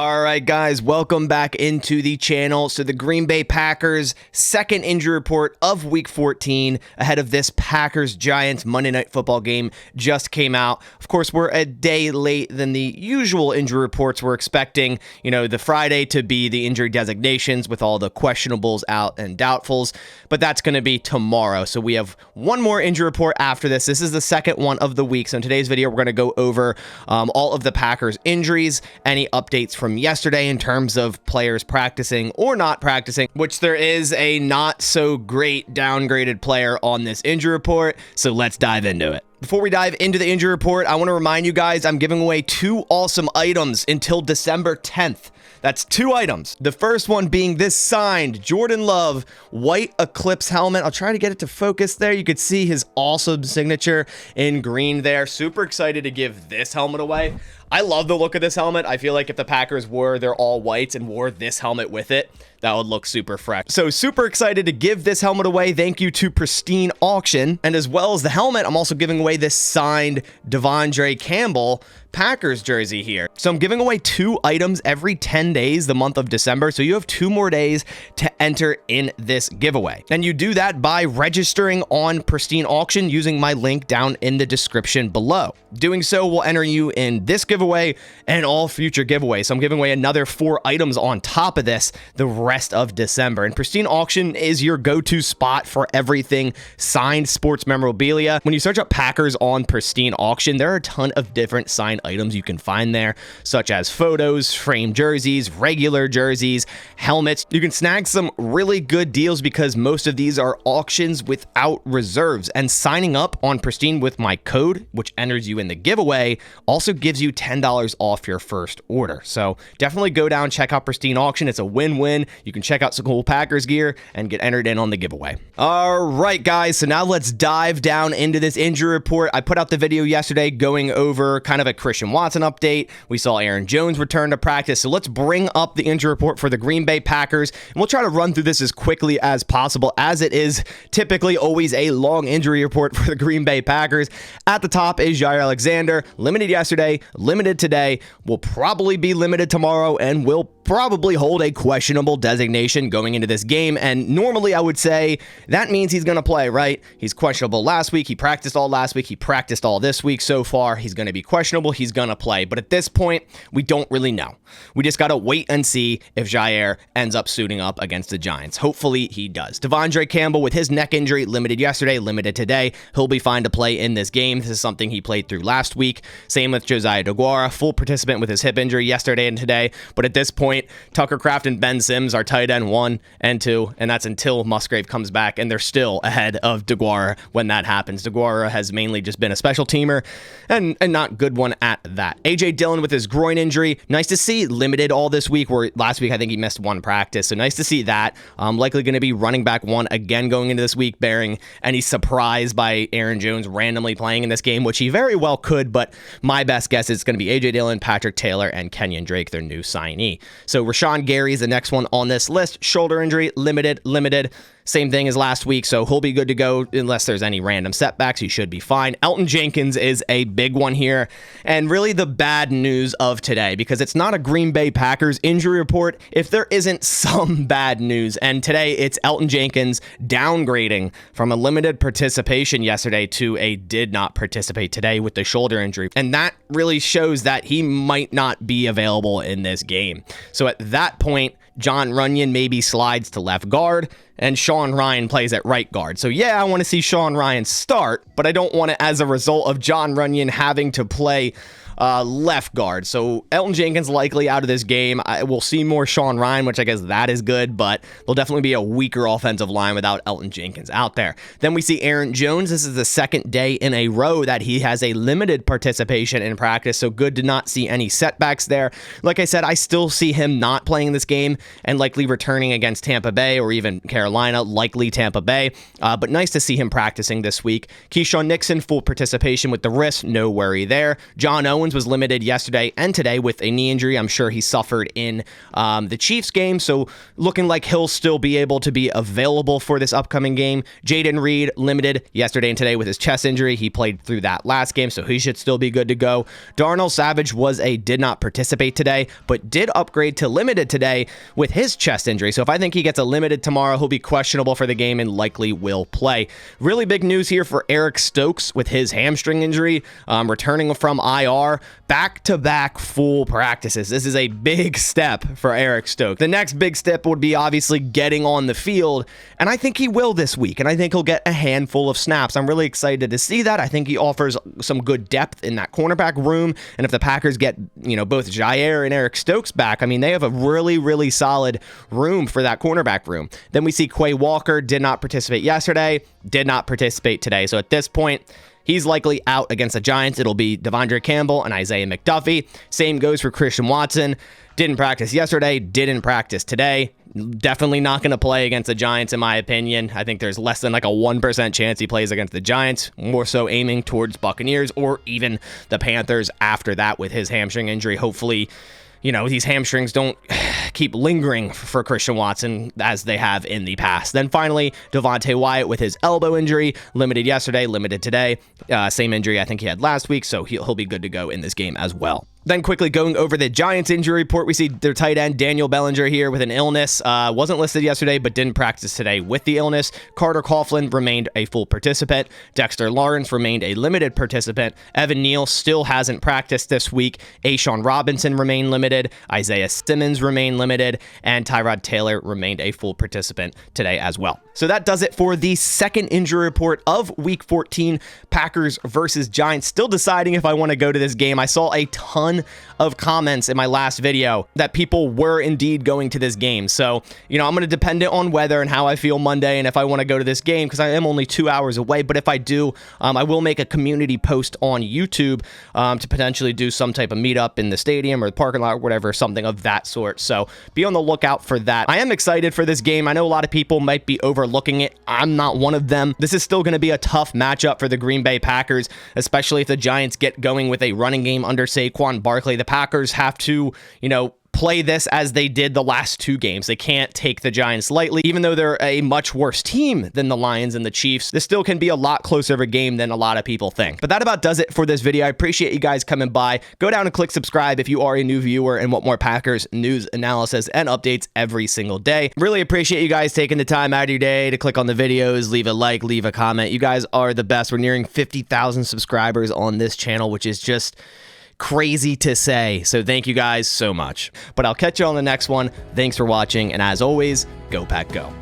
All right, guys, welcome back into the channel. So the Green Bay Packers second injury report of Week 14 ahead of this Packers-Giants Monday Night Football game just came out. Of course, we're a day late than the usual injury reports. We're expecting, the Friday to be the injury designations with all the questionables out and doubtfuls, but that's going to be tomorrow. So we have one more injury report after this. This is the second one of the week. So in today's video, we're going to go over all of the Packers injuries, any updates from yesterday in terms of players practicing or not practicing, which there is a not so great downgraded player on this injury report. So let's dive into it. Before we dive into the injury report, I want to remind you guys I'm giving away 2 awesome items until December 10th. That's 2 items. The first one being this signed Jordan Love white Eclipse helmet. I'll try to get it to focus there. You could see his awesome signature in green there. Super excited to give this helmet away. I love the look of this helmet. I feel like if the Packers wore their all whites and wore this helmet with it, that would look super fresh. So super excited to give this helmet away. Thank you to Pristine Auction. And as well as the helmet, I'm also giving away this signed Campbell Packers jersey here. So I'm giving away 2 items every 10 days the month of December. So you have 2 more days to enter in this giveaway. And you do that by registering on Pristine Auction using my link down in the description below. Doing so will enter you in this giveaway and all future giveaways. So I'm giving away another 4 items on top of this the rest of December. And Pristine Auction is your go-to spot for everything signed sports memorabilia. When you search up Packers on Pristine Auction, there are a ton of different signed items you can find there, such as photos, framed jerseys, regular jerseys, helmets. You can snag some really good deals because most of these are auctions without reserves. And signing up on Pristine with my code, which enters you in the giveaway, also gives you $10 off your first order. So definitely go down, check out Pristine Auction. It's a win-win. You can check out some cool Packers gear and get entered in on the giveaway. All right, guys. So now let's dive down into this injury report. I put out the video yesterday going over kind of a Christian Watson update. We saw Aaron Jones return to practice. So let's bring up the injury report for the Green Bay Packers. And we'll try to run through this as quickly as possible, as it is typically always a long injury report for the Green Bay Packers. At the top is Jaire Alexander, limited yesterday, limited today, will probably be limited tomorrow, and will probably hold a questionable designation going into this game. And normally I would say that means he's going to play, right? He's questionable last week. He practiced all last week. He practiced all this week so far. He's going to be questionable. He's going to play. But at this point, we don't really know. We just got to wait and see if Jaire ends up suiting up against the Giants. Hopefully he does. Campbell with his neck injury, limited yesterday, limited today. He'll be fine to play in this game. This is something he played through last week. Same with Josiah DeGuara, full participant with his hip injury yesterday and today. But at this point, Tucker Kraft and Ben Sims are tight end 1 and 2, and that's until Musgrave comes back, and they're still ahead of DeGuara when that happens. DeGuara has mainly just been a special teamer and not good one at that. A.J. Dillon with his groin injury, nice to see, limited all this week, where last week I think he missed 1 practice, so nice to see that. Likely going to be running back 1 again going into this week, bearing any surprise by Aaron Jones randomly playing in this game, which he very well could, but my best guess is it's going to be A.J. Dillon, Patrick Taylor, and Kenyon Drake, their new signee. So Rashawn Gary is the next one on this list. Shoulder injury, limited. Same thing as last week, so he'll be good to go unless there's any random setbacks. He should be fine. Elgton Jenkins is a big one here, and really the bad news of today, because it's not a Green Bay Packers injury report if there isn't some bad news. And today it's Elgton Jenkins downgrading from a limited participation yesterday to a did not participate today with the shoulder injury. And that really shows that he might not be available in this game. So at that point, Jon Runyan maybe slides to left guard, and Sean Rhyan plays at right guard. So yeah, I want to see Sean Rhyan start, but I don't want it as a result of Jon Runyan having to play left guard. So Elgton Jenkins likely out of this game. We'll see more Sean Rhyan, which I guess that is good, but there'll definitely be a weaker offensive line without Elgton Jenkins out there. Then we see Aaron Jones. This is the second day in a row that he has a limited participation in practice, so good to not see any setbacks there. Like I said, I still see him not playing this game and likely returning against Tampa Bay or even Carolina, likely Tampa Bay, but nice to see him practicing this week. Keyshawn Nixon, full participation with the wrist, no worry there. John Owens Owens was limited yesterday and today with a knee injury. I'm sure he suffered in the Chiefs game, so looking like he'll still be able to be available for this upcoming game. Jaden Reed limited yesterday and today with his chest injury. He played through that last game, so he should still be good to go. Darnell Savage did not participate today, but did upgrade to limited today with his chest injury. So if I think he gets a limited tomorrow, he'll be questionable for the game and likely will play. Really big news here for Eric Stokes with his hamstring injury, returning from IR, back-to-back full practices. This is a big step for Eric Stokes. The next big step would be obviously getting on the field, and I think he will this week, and I think he'll get a handful of snaps. I'm really excited to see that. I think he offers some good depth in that cornerback room, and if the Packers get, both Jair and Eric Stokes back, I mean, they have a really, really solid room for that cornerback room. Then we see Quay Walker did not participate yesterday, did not participate today. So at this point, he's likely out against the Giants. It'll be Devondre Campbell and Isaiah McDuffie. Same goes for Christian Watson. Didn't practice yesterday, didn't practice today. Definitely not going to play against the Giants, in my opinion. I think there's less than like a 1% chance he plays against the Giants, more so aiming towards Buccaneers or even the Panthers after that with his hamstring injury. Hopefully, these hamstrings don't keep lingering for Christian Watson as they have in the past. Then finally, Devontae Wyatt with his elbow injury, limited yesterday, limited today. Same injury I think he had last week, so he'll be good to go in this game as well. Then quickly going over the Giants injury report, we see their tight end Daniel Bellinger here with an illness. Wasn't listed yesterday, but didn't practice today with the illness. Carter Coughlin remained a full participant. Dexter Lawrence remained a limited participant. Evan Neal still hasn't practiced this week. Ashawn Robinson remained limited. Isaiah Simmons remained limited. And Tyrod Taylor remained a full participant today as well. So that does it for the second injury report of Week 14, Packers versus Giants. Still deciding if I want to go to this game. I saw a ton of comments in my last video that people were indeed going to this game. So, I'm going to depend it on weather and how I feel Monday and if I want to go to this game, because I am only 2 hours away. But if I do, I will make a community post on YouTube to potentially do some type of meetup in the stadium or the parking lot or whatever, something of that sort. So be on the lookout for that. I am excited for this game. I know a lot of people might be overlooking it. I'm not one of them. This is still going to be a tough matchup for the Green Bay Packers, especially if the Giants get going with a running game under Saquon Barkley. The Packers have to, play this as they did the last two games. They can't take the Giants lightly. Even though they're a much worse team than the Lions and the Chiefs, this still can be a lot closer of a game than a lot of people think. But that about does it for this video. I appreciate you guys coming by. Go down and click subscribe if you are a new viewer and want more Packers news, analysis, and updates every single day. Really appreciate you guys taking the time out of your day to click on the videos, leave a like, leave a comment. You guys are the best. We're nearing 50,000 subscribers on this channel, which is just crazy to say. So thank you guys so much. But I'll catch you on the next one. Thanks for watching. And as always, go Pack Go.